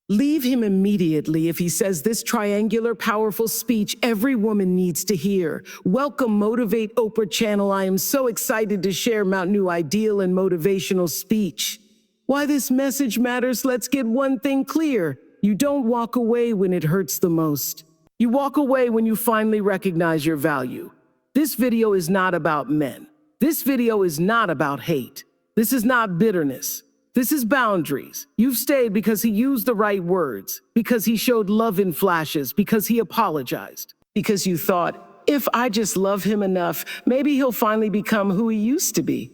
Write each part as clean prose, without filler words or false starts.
Leave him immediately if he says this triangular, powerful speech every woman needs to hear. Welcome, Motivate Oprah channel. I am so excited to share my new ideal and motivational speech. Why this message matters, let's get one thing clear. You don't walk away when it hurts the most. You walk away when you finally recognize your value. This video is not about men. This video is not about hate. This is not bitterness. This is boundaries. You've stayed because he used the right words, because he showed love in flashes, because he apologized, because you thought, if I just love him enough, maybe he'll finally become who he used to be.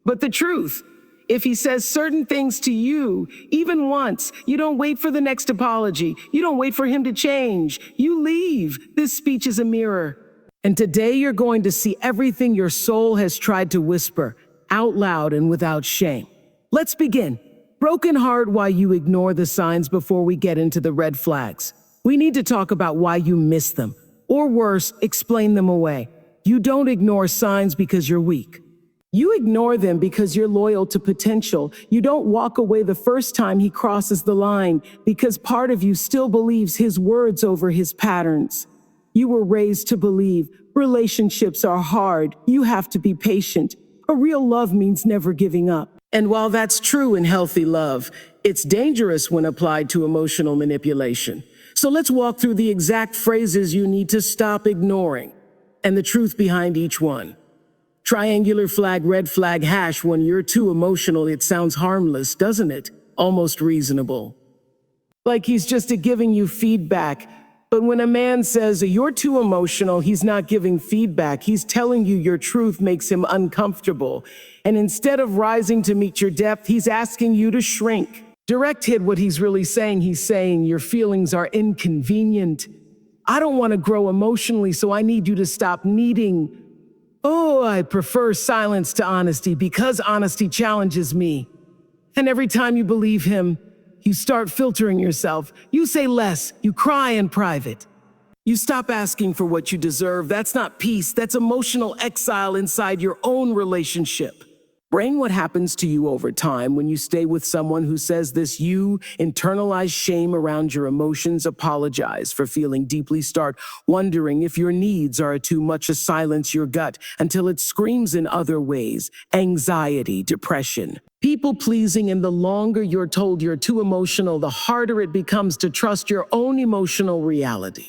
But the truth, if he says certain things to you, even once, you don't wait for the next apology. You don't wait for him to change. You leave. This speech is a mirror. And today you're going to see everything your soul has tried to whisper, out loud and without shame. Let's begin. Broken heart, why you ignore the signs before we get into the red flags. We need to talk about why you miss them. Or worse, explain them away. You don't ignore signs because you're weak. You ignore them because you're loyal to potential. You don't walk away the first time he crosses the line because part of you still believes his words over his patterns. You were raised to believe relationships are hard. You have to be patient. A real love means never giving up. And while that's true in healthy love, it's dangerous when applied to emotional manipulation. So let's walk through the exact phrases you need to stop ignoring and the truth behind each one. Triangular flag, red flag, hash. When you're too emotional, it sounds harmless, doesn't it? Almost reasonable. Like he's just giving you feedback. But when a man says you're too emotional, he's not giving feedback. He's telling you your truth makes him uncomfortable. And instead of rising to meet your depth, he's asking you to shrink. Direct hit what he's really saying. He's saying your feelings are inconvenient. I don't want to grow emotionally, so I need you to stop needing. Oh, I prefer silence to honesty because honesty challenges me. And every time you believe him, you start filtering yourself. You say less. You cry in private. You stop asking for what you deserve. That's not peace. That's emotional exile inside your own relationship. Brain, what happens to you over time when you stay with someone who says this? You internalize shame around your emotions, apologize for feeling deeply, start wondering if your needs are too much to silence your gut until it screams in other ways. Anxiety, depression, people pleasing, and the longer you're told you're too emotional, the harder it becomes to trust your own emotional reality.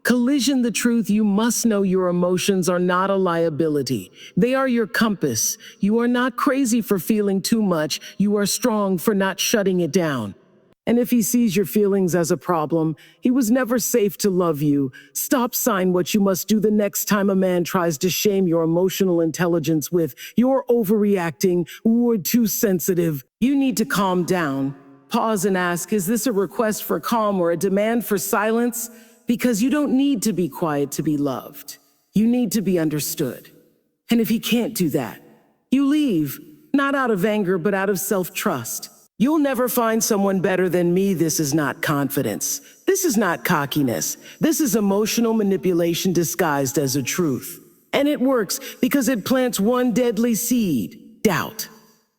Collision, the truth, you must know your emotions are not a liability. They are your compass. You are not crazy for feeling too much. You are strong for not shutting it down. And if he sees your feelings as a problem, he was never safe to love you. Stop sign what you must do the next time a man tries to shame your emotional intelligence with, "You're overreacting, we're too sensitive." You need to calm down. Pause and ask, is this a request for calm or a demand for silence? Because you don't need to be quiet to be loved. You need to be understood. And if he can't do that, you leave, not out of anger, but out of self-trust. You'll never find someone better than me. This is not confidence. This is not cockiness. This is emotional manipulation disguised as a truth. And it works because it plants one deadly seed: doubt.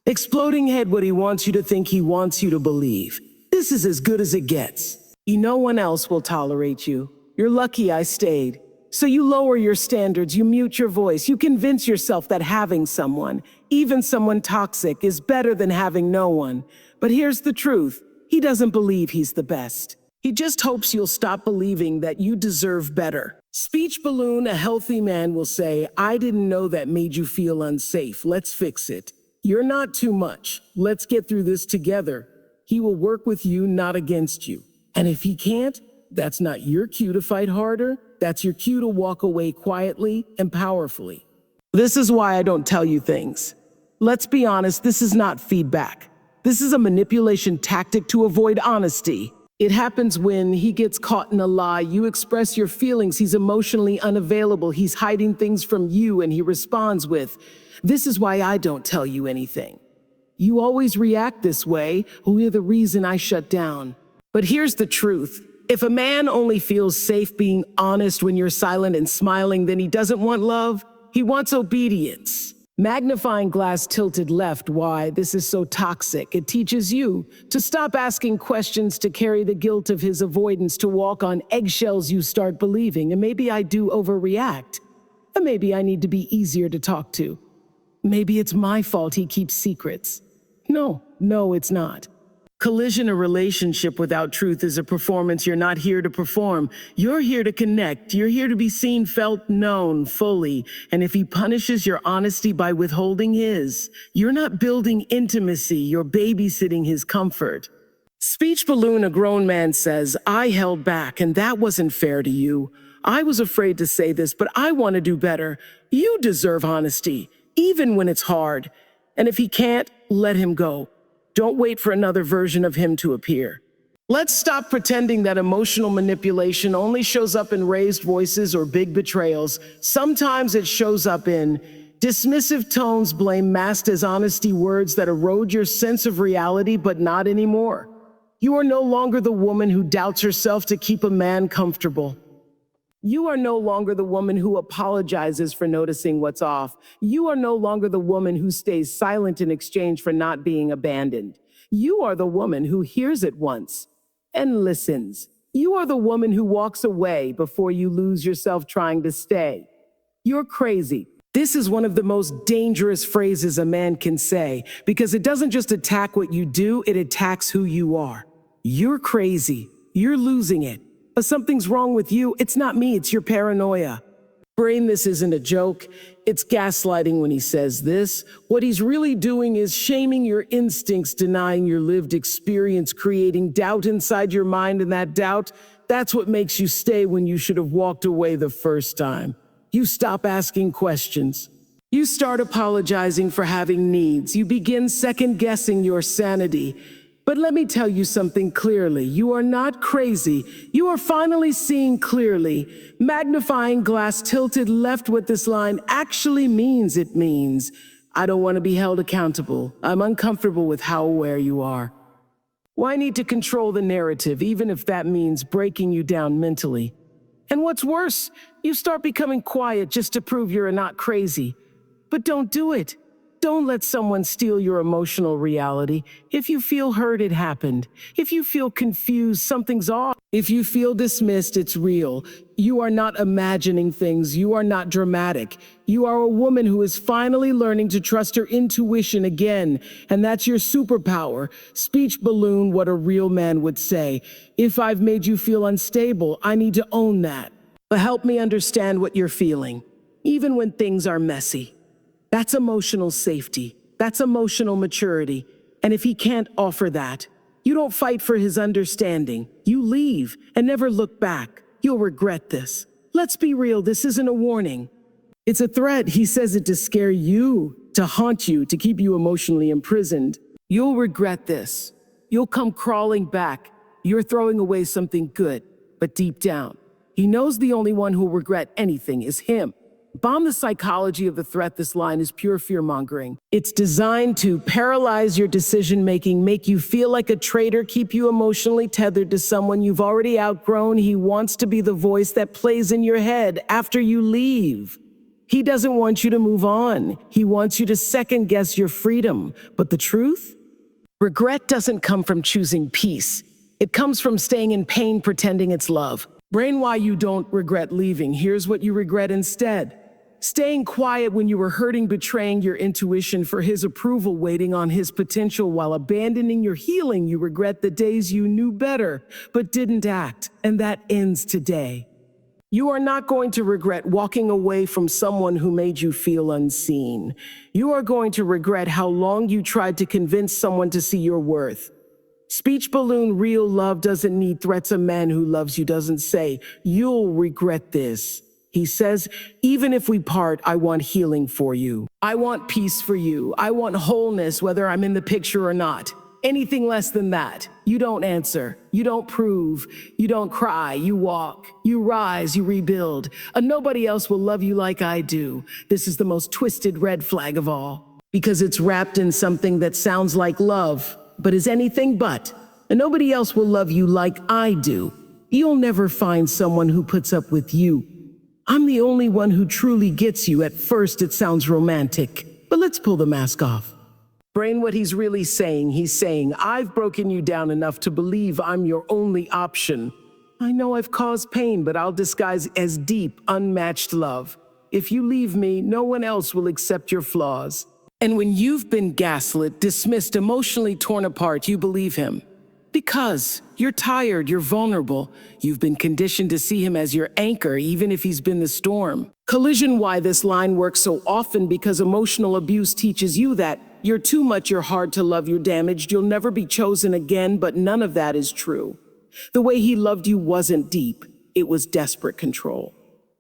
Exploding head, what he wants you to think, he wants you to believe. This is as good as it gets. No one else will tolerate you. You're lucky I stayed. So you lower your standards, you mute your voice, you convince yourself that having someone, even someone toxic, is better than having no one. But here's the truth. He doesn't believe he's the best. He just hopes you'll stop believing that you deserve better. Speech balloon, a healthy man will say, "I didn't know that made you feel unsafe. Let's fix it. You're not too much. Let's get through this together." He will work with you, not against you. And if he can't, that's not your cue to fight harder. That's your cue to walk away quietly and powerfully. This is why I don't tell you things. Let's be honest, this is not feedback. This is a manipulation tactic to avoid honesty. It happens when he gets caught in a lie. You express your feelings. He's emotionally unavailable. He's hiding things from you, and he responds with, "This is why I don't tell you anything. You always react this way. We're the reason I shut down." But here's the truth. If a man only feels safe being honest when you're silent and smiling, then he doesn't want love. He wants obedience. Magnifying glass tilted left, why this is so toxic. It teaches you to stop asking questions, to carry the guilt of his avoidance, to walk on eggshells. You start believing, and maybe I do overreact. And maybe I need to be easier to talk to. Maybe it's my fault he keeps secrets. No, it's not. Collision, a relationship without truth, is a performance. You're not here to perform. You're here to connect. You're here to be seen, felt, known fully. And if he punishes your honesty by withholding his, you're not building intimacy. You're babysitting his comfort. Speech balloon, a grown man says, I held back, and that wasn't fair to you. I was afraid to say this, but I want to do better. You deserve honesty, even when it's hard. And if he can't, let him go. Don't wait for another version of him to appear. Let's stop pretending that emotional manipulation only shows up in raised voices or big betrayals. Sometimes it shows up in dismissive tones, blame masked as honesty, words that erode your sense of reality, but not anymore. You are no longer the woman who doubts herself to keep a man comfortable. You are no longer the woman who apologizes for noticing what's off. You are no longer the woman who stays silent in exchange for not being abandoned. You are the woman who hears it once and listens. You are the woman who walks away before you lose yourself trying to stay. You're crazy. This is one of the most dangerous phrases a man can say, because it doesn't just attack what you do, it attacks who you are. You're crazy. You're losing it. But something's wrong with you. It's not me, it's your paranoia. Brain, this isn't a joke. It's gaslighting when he says this. What he's really doing is shaming your instincts, denying your lived experience, creating doubt inside your mind, and that doubt, that's what makes you stay when you should have walked away the first time. You stop asking questions. You start apologizing for having needs. You begin second-guessing your sanity. But let me tell you something clearly. You are not crazy. You are finally seeing clearly. Magnifying glass tilted left, what this line actually means. It means, I don't want to be held accountable. I'm uncomfortable with how aware you are. Why need to control the narrative, even if that means breaking you down mentally? And what's worse, you start becoming quiet just to prove you're not crazy. But don't do it. Don't let someone steal your emotional reality. If you feel hurt, it happened. If you feel confused, something's off. If you feel dismissed, it's real. You are not imagining things. You are not dramatic. You are a woman who is finally learning to trust her intuition again. And that's your superpower. Speech balloon, what a real man would say. If I've made you feel unstable, I need to own that. But help me understand what you're feeling, even when things are messy. That's emotional safety. That's emotional maturity. And if he can't offer that, you don't fight for his understanding. You leave and never look back. You'll regret this. Let's be real, this isn't a warning. It's a threat. He says it to scare you, to haunt you, to keep you emotionally imprisoned. You'll regret this. You'll come crawling back. You're throwing away something good, but deep down, he knows the only one who'll regret anything is him. Bomb the psychology of the threat. This line is pure fear-mongering. It's designed to paralyze your decision-making, make you feel like a traitor, keep you emotionally tethered to someone you've already outgrown. He wants to be the voice that plays in your head after you leave. He doesn't want you to move on. He wants you to second-guess your freedom. But the truth? Regret doesn't come from choosing peace. It comes from staying in pain, pretending it's love. Brain, why you don't regret leaving. Here's what you regret instead. Staying quiet when you were hurting, betraying your intuition for his approval, waiting on his potential while abandoning your healing. You regret the days you knew better, but didn't act, and that ends today. You are not going to regret walking away from someone who made you feel unseen. You are going to regret how long you tried to convince someone to see your worth. Speech balloon, real love doesn't need threats. A man who loves you doesn't say, you'll regret this. He says, even if we part, I want healing for you. I want peace for you. I want wholeness, whether I'm in the picture or not. Anything less than that, you don't answer. You don't prove. You don't cry. You walk. You rise. You rebuild. And nobody else will love you like I do. This is the most twisted red flag of all, because it's wrapped in something that sounds like love, but is anything but. And nobody else will love you like I do. You'll never find someone who puts up with you. I'm the only one who truly gets you. At first, it sounds romantic. But let's pull the mask off. Brain, what he's really saying, he's saying, I've broken you down enough to believe I'm your only option. I know I've caused pain, but I'll disguise as deep, unmatched love. If you leave me, no one else will accept your flaws. And when you've been gaslit, dismissed, emotionally torn apart, you believe him. Because you're tired, you're vulnerable. You've been conditioned to see him as your anchor, even if he's been the storm. Collision, why this line works so often, because emotional abuse teaches you that you're too much, you're hard to love, you're damaged, you'll never be chosen again, but none of that is true. The way he loved you wasn't deep, it was desperate control.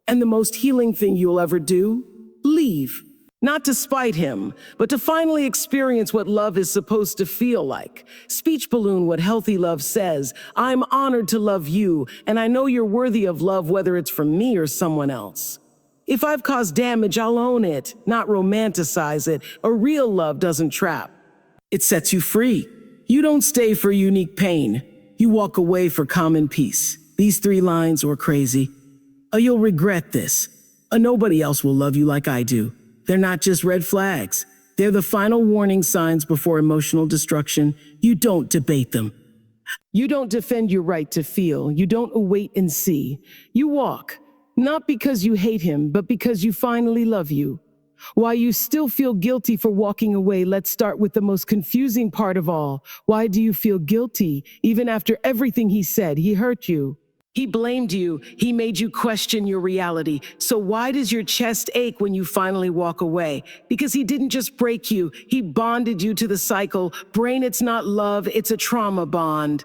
And the most healing thing you'll ever do? Leave. Not to spite him, but to finally experience what love is supposed to feel like. Speech balloon, what healthy love says, I'm honored to love you, and I know you're worthy of love, whether it's from me or someone else. If I've caused damage, I'll own it, not romanticize it. A real love doesn't trap. It sets you free. You don't stay for unique pain. You walk away for common peace. These 3 lines were crazy. You'll regret this. Nobody else will love you like I do. They're not just red flags. They're the final warning signs before emotional destruction. You don't debate them. You don't defend your right to feel. You don't await and see. You walk, not because you hate him, but because you finally love you. Why you still feel guilty for walking away, let's start with the most confusing part of all. Why do you feel guilty, even after everything he said? He hurt you. He blamed you. He made you question your reality. So why does your chest ache when you finally walk away? Because he didn't just break you. He bonded you to the cycle. Brain, it's not love, it's a trauma bond.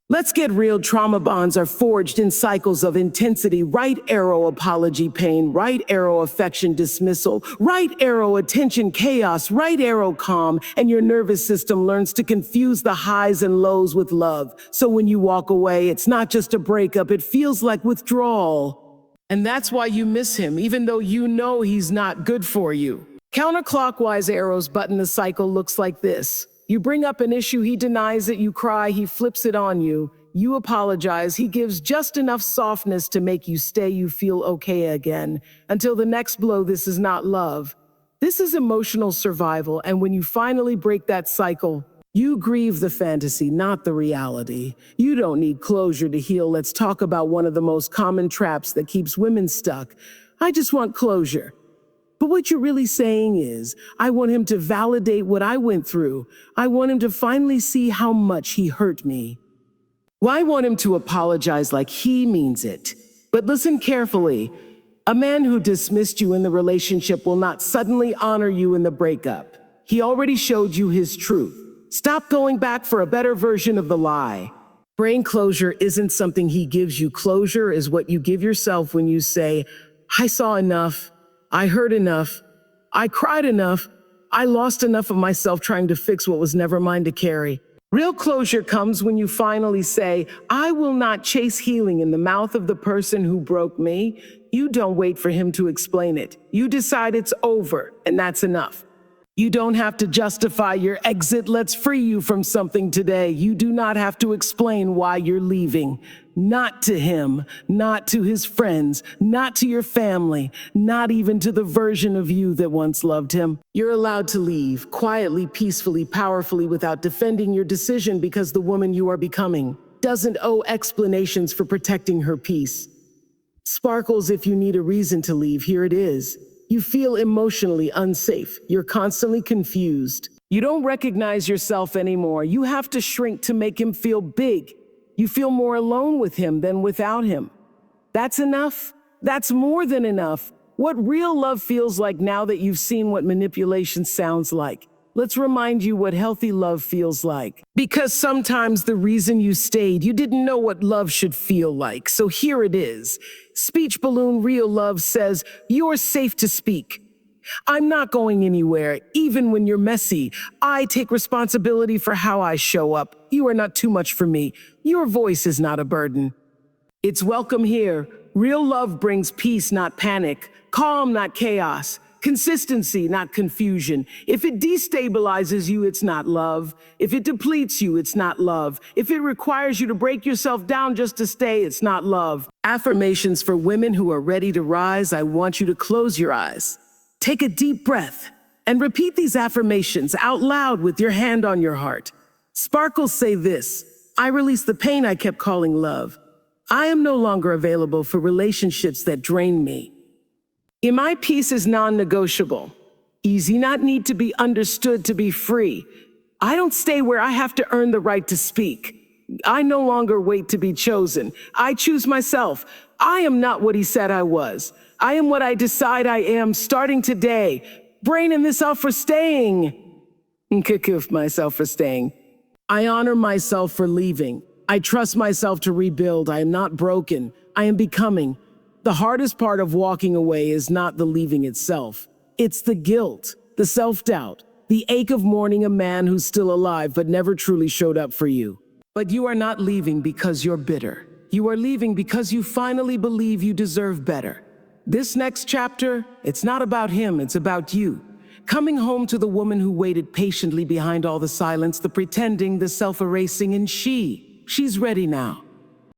Let's get real. Trauma bonds are forged in cycles of intensity. Right arrow apology, pain. Right arrow affection, dismissal. Right arrow attention, chaos. Right arrow calm. And your nervous system learns to confuse the highs and lows with love. So when you walk away, it's not just a breakup. It feels like withdrawal. And that's why you miss him, even though you know he's not good for you. Counterclockwise arrows button, the cycle looks like this. You bring up an issue, he denies it, you cry, he flips it on you. You apologize, he gives just enough softness to make you stay, you feel okay again. Until the next blow, this is not love. This is emotional survival, and when you finally break that cycle, you grieve the fantasy, not the reality. You don't need closure to heal. Let's talk about one of the most common traps that keeps women stuck. I just want closure. But what you're really saying is, I want him to validate what I went through. I want him to finally see how much he hurt me. Well, I want him to apologize like he means it. But listen carefully. A man who dismissed you in the relationship will not suddenly honor you in the breakup. He already showed you his truth. Stop going back for a better version of the lie. Brain, closure isn't something he gives you. Closure is what you give yourself when you say, I saw enough. I heard enough. I cried enough. I lost enough of myself trying to fix what was never mine to carry. Real closure comes when you finally say, I will not chase healing in the mouth of the person who broke me. You don't wait for him to explain it. You decide it's over, and that's enough. You don't have to justify your exit. Let's free you from something today. You do not have to explain why you're leaving. Not to him, not to his friends, not to your family, not even to the version of you that once loved him. You're allowed to leave, quietly, peacefully, powerfully, without defending your decision, because the woman you are becoming doesn't owe explanations for protecting her peace. Sparkles, if you need a reason to leave, here it is. You feel emotionally unsafe. You're constantly confused. You don't recognize yourself anymore. You have to shrink to make him feel big. You feel more alone with him than without him. That's enough. That's more than enough. What real love feels like now that you've seen what manipulation sounds like. Let's remind you what healthy love feels like. Because sometimes the reason you stayed, you didn't know what love should feel like. So here it is. Speech balloon, real love says, you're safe to speak. I'm not going anywhere, even when you're messy. I take responsibility for how I show up. You are not too much for me. Your voice is not a burden. It's welcome here. Real love brings peace, not panic. Calm, not chaos. Consistency, not confusion. If it destabilizes you, it's not love. If it depletes you, it's not love. If it requires you to break yourself down just to stay, it's not love. Affirmations for women who are ready to rise. I want you to close your eyes. Take a deep breath. And repeat these affirmations out loud with your hand on your heart. Sparkles say this: I release the pain I kept calling love. I am no longer available for relationships that drain me. My peace is non-negotiable. Easy not need to be understood to be free. I don't stay where I have to earn the right to speak. I no longer wait to be chosen. I choose myself. I am not what he said I was. I am what I decide I am starting today. Braining this off for staying. Kikif myself for staying. I honor myself for leaving. I trust myself to rebuild. I am not broken. I am becoming. The hardest part of walking away is not the leaving itself. It's the guilt, the self-doubt, the ache of mourning a man who's still alive but never truly showed up for you. But you are not leaving because you're bitter. You are leaving because you finally believe you deserve better. This next chapter, it's not about him, it's about you. Coming home to the woman who waited patiently behind all the silence, the pretending, the self-erasing, and she's ready now.